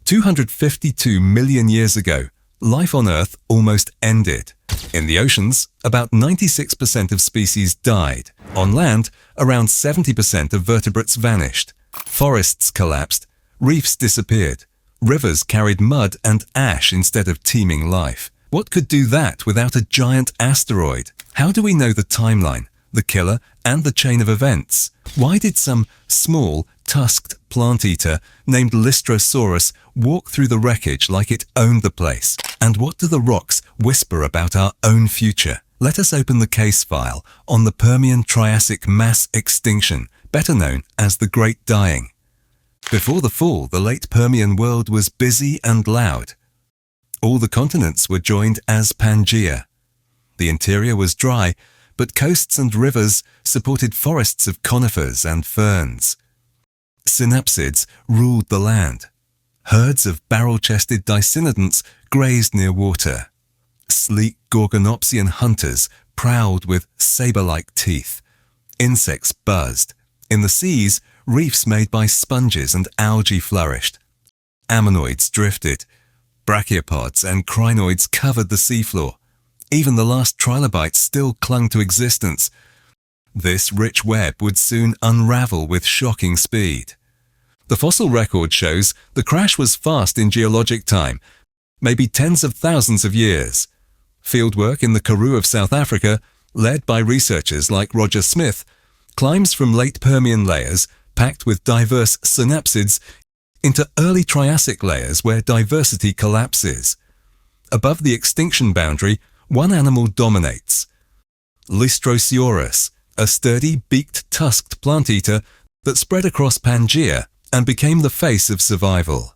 252 million years ago, life on Earth almost ended. In the oceans, about 96% of species died. On land, around 70% of vertebrates vanished. Forests collapsed, reefs disappeared, rivers carried mud and ash instead of teeming life. What could do that without a giant asteroid? How do we know the timeline, the killer, and the chain of events? Why did some small, tusked plant eater named Lystrosaurus walk through the wreckage like it owned the place? And what do the rocks whisper about our own future? Let us open the case file on the Permian-Triassic mass extinction, better known as the Great Dying. Before the fall, the late Permian world was busy and loud. All the continents were joined as Pangaea. The interior was dry, but coasts and rivers supported forests of conifers and ferns. Synapsids ruled the land. Herds of barrel-chested dicynodonts grazed near water. Sleek Gorgonopsian hunters prowled with saber-like teeth. Insects buzzed. In the seas, reefs made by sponges and algae flourished. Ammonoids drifted. Brachiopods and crinoids covered the seafloor. Even the last trilobites still clung to existence. This rich web would soon unravel with shocking speed. The fossil record shows the crash was fast in geologic time, maybe tens of thousands of years. Fieldwork in the Karoo of South Africa, led by researchers like Roger Smith, climbs from late Permian layers packed with diverse synapsids into early Triassic layers where diversity collapses. Above the extinction boundary, one animal dominates. Lystrosaurus, a sturdy, beaked, tusked plant eater that spread across Pangaea and became the face of survival.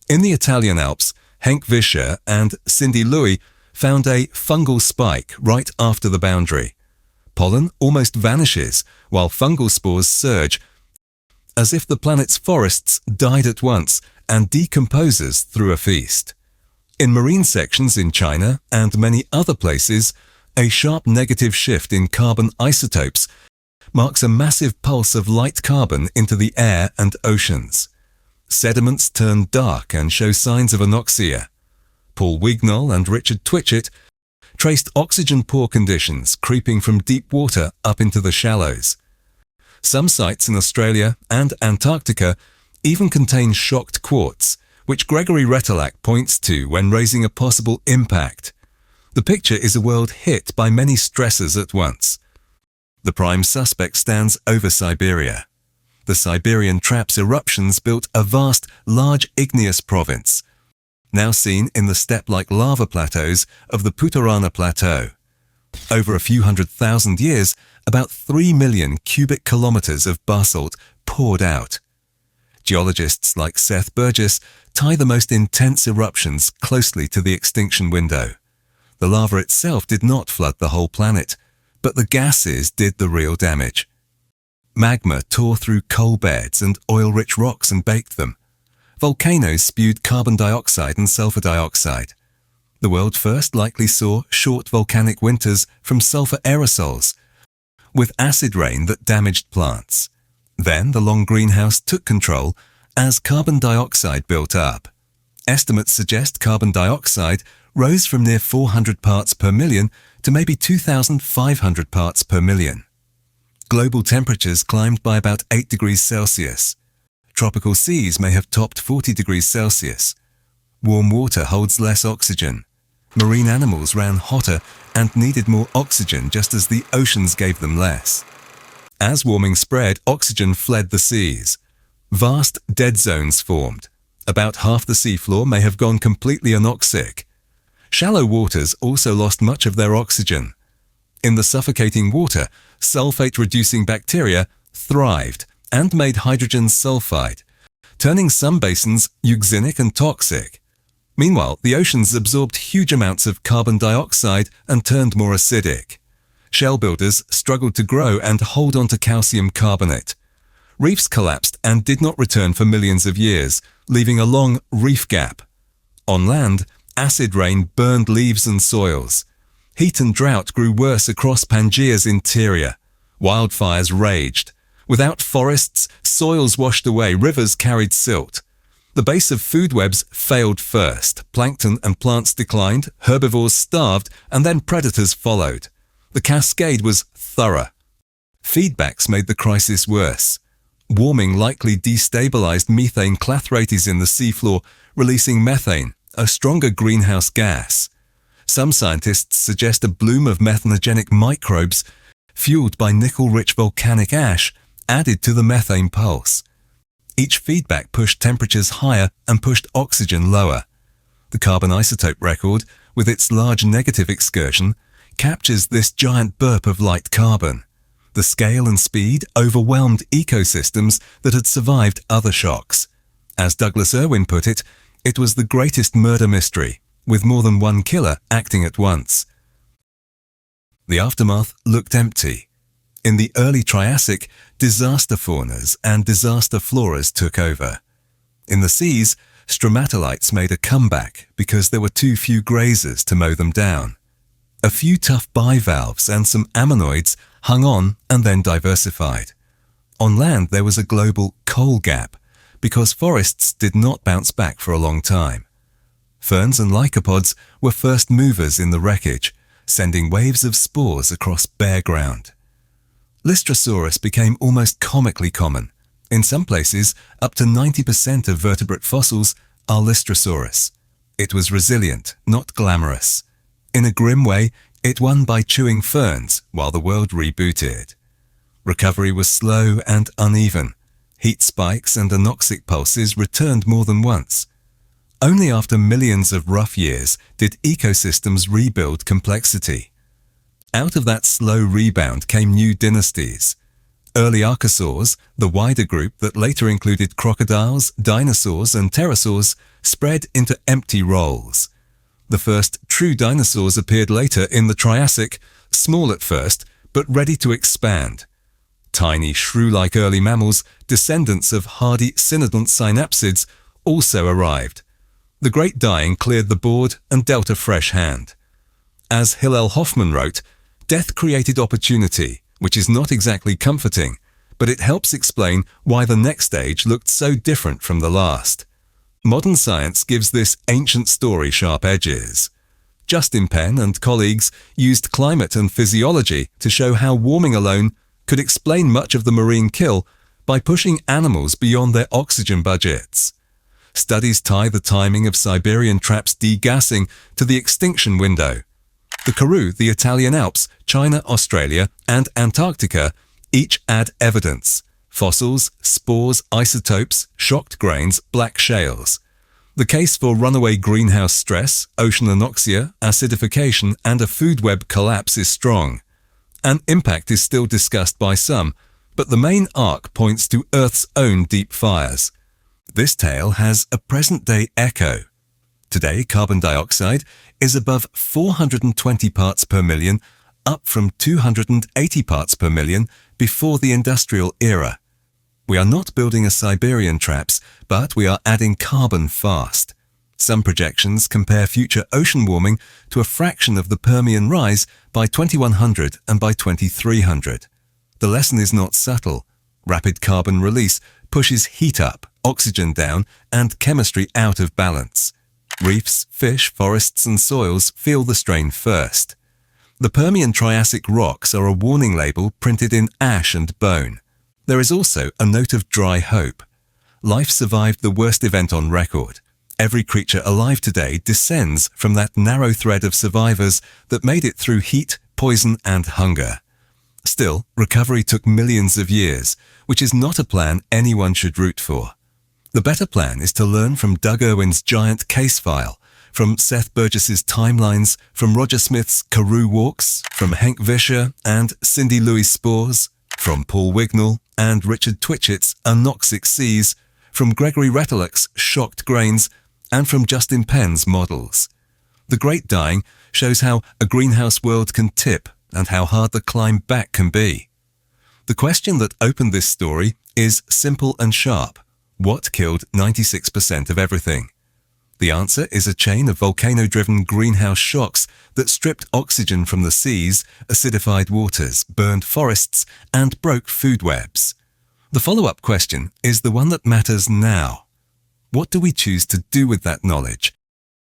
In the Italian Alps, Henk Visscher and Looy found a fungal spike right after the boundary. Pollen almost vanishes, while fungal spores surge, as if the planet's forests died at once and decomposes through a feast. In marine sections in China and many other places, a sharp negative shift in carbon isotopes marks a massive pulse of light carbon into the air and oceans. Sediments turn dark and show signs of anoxia. Paul Wignall and Richard Twitchett traced oxygen-poor conditions creeping from deep water up into the shallows. Some sites in Australia and Antarctica even contain shocked quartz, which Gregory Retallack points to when raising a possible impact. The picture is a world hit by many stressors at once. The prime suspect stands over Siberia. The Siberian Traps eruptions built a vast, large igneous province, now seen in the steppe-like lava plateaus of the Putarana Plateau. Over a few 100,000 years, about 3 million cubic kilometers of basalt poured out. Geologists like Seth Burgess tie the most intense eruptions closely to the extinction window. The lava itself did not flood the whole planet, but the gases did the real damage. Magma tore through coal beds and oil-rich rocks and baked them. Volcanoes spewed carbon dioxide and sulfur dioxide. The world first likely saw short volcanic winters from sulfur aerosols, with acid rain that damaged plants. Then the long greenhouse took control as carbon dioxide built up. Estimates suggest carbon dioxide rose from near 400 parts per million to maybe 2,500 parts per million. Global temperatures climbed by about 8 degrees Celsius. Tropical seas may have topped 40 degrees Celsius. Warm water holds less oxygen. Marine animals ran hotter and needed more oxygen just as the oceans gave them less. As warming spread, oxygen fled the seas. Vast dead zones formed. About half the seafloor may have gone completely anoxic. Shallow waters also lost much of their oxygen. In the suffocating water, sulfate-reducing bacteria thrived and made hydrogen sulfide, turning some basins euxinic and toxic. Meanwhile, the oceans absorbed huge amounts of carbon dioxide and turned more acidic. Shell builders struggled to grow and hold on to calcium carbonate. Reefs collapsed and did not return for millions of years, leaving a long reef gap. On land, acid rain burned leaves and soils. Heat and drought grew worse across Pangaea's interior. Wildfires raged. Without forests, soils washed away, rivers carried silt. The base of food webs failed first. Plankton and plants declined, herbivores starved, and then predators followed. The cascade was thorough. Feedbacks made the crisis worse. Warming likely destabilized methane clathrates in the seafloor, releasing methane, a stronger greenhouse gas. Some scientists suggest a bloom of methanogenic microbes, fueled by nickel-rich volcanic ash, added to the methane pulse. Each feedback pushed temperatures higher and pushed oxygen lower. The carbon isotope record, with its large negative excursion, captures this giant burp of light carbon. The scale and speed overwhelmed ecosystems that had survived other shocks. As Douglas Irwin put it, it was the greatest murder mystery, with more than one killer acting at once. The aftermath looked empty. In the early Triassic, disaster faunas and disaster floras took over. In the seas, stromatolites made a comeback because there were too few grazers to mow them down. A few tough bivalves and some ammonoids hung on and then diversified. On land there was a global coal gap because forests did not bounce back for a long time. Ferns and lycopods were first movers in the wreckage, sending waves of spores across bare ground. Lystrosaurus became almost comically common. In some places, up to 90% of vertebrate fossils are Lystrosaurus. It was resilient, not glamorous. In a grim way, it won by chewing ferns while the world rebooted. Recovery was slow and uneven. Heat spikes and anoxic pulses returned more than once. Only after millions of rough years did ecosystems rebuild complexity. Out of that slow rebound came new dynasties. Early archosaurs, the wider group that later included crocodiles, dinosaurs and pterosaurs, spread into empty roles. The first true dinosaurs appeared later in the Triassic, small at first, but ready to expand. Tiny, shrew-like early mammals, descendants of hardy synodont synapsids, also arrived. The Great Dying cleared the board and dealt a fresh hand. As Hillel Hoffman wrote, death created opportunity, which is not exactly comforting, but it helps explain why the next stage looked so different from the last. Modern science gives this ancient story sharp edges. Justin Penn and colleagues used climate and physiology to show how warming alone could explain much of the marine kill by pushing animals beyond their oxygen budgets. Studies tie the timing of Siberian Traps degassing to the extinction window. The Karoo, the Italian Alps, China, Australia, and Antarctica each add evidence: fossils, spores, isotopes, shocked grains, black shales. The case for runaway greenhouse stress, ocean anoxia, acidification, and a food web collapse is strong. An impact is still discussed by some, but the main arc points to Earth's own deep fires. This tale has a present-day echo. Today, carbon dioxide is above 420 parts per million, up from 280 parts per million before the industrial era. We are not building a Siberian Traps, but we are adding carbon fast. Some projections compare future ocean warming to a fraction of the Permian rise by 2100 and by 2300. The lesson is not subtle. Rapid carbon release pushes heat up, oxygen down, and chemistry out of balance. Reefs, fish, forests, and soils feel the strain first. The Permian-Triassic rocks are a warning label printed in ash and bone. There is also a note of dry hope. Life survived the worst event on record. Every creature alive today descends from that narrow thread of survivors that made it through heat, poison, and hunger. Still, recovery took millions of years, which is not a plan anyone should root for. The better plan is to learn from Doug Irwin's giant case file, from Seth Burgess's timelines, from Roger Smith's Karoo walks, from Henk Visscher and Cindy Looy's spores, from Paul Wignall and Richard Twitchett's anoxic seas, from Gregory Retallack's shocked grains, and from Justin Penn's models. The Great Dying shows how a greenhouse world can tip and how hard the climb back can be. The question that opened this story is simple and sharp. What killed 96% of everything? The answer is a chain of volcano-driven greenhouse shocks that stripped oxygen from the seas, acidified waters, burned forests, and broke food webs. The follow-up question is the one that matters now. What do we choose to do with that knowledge?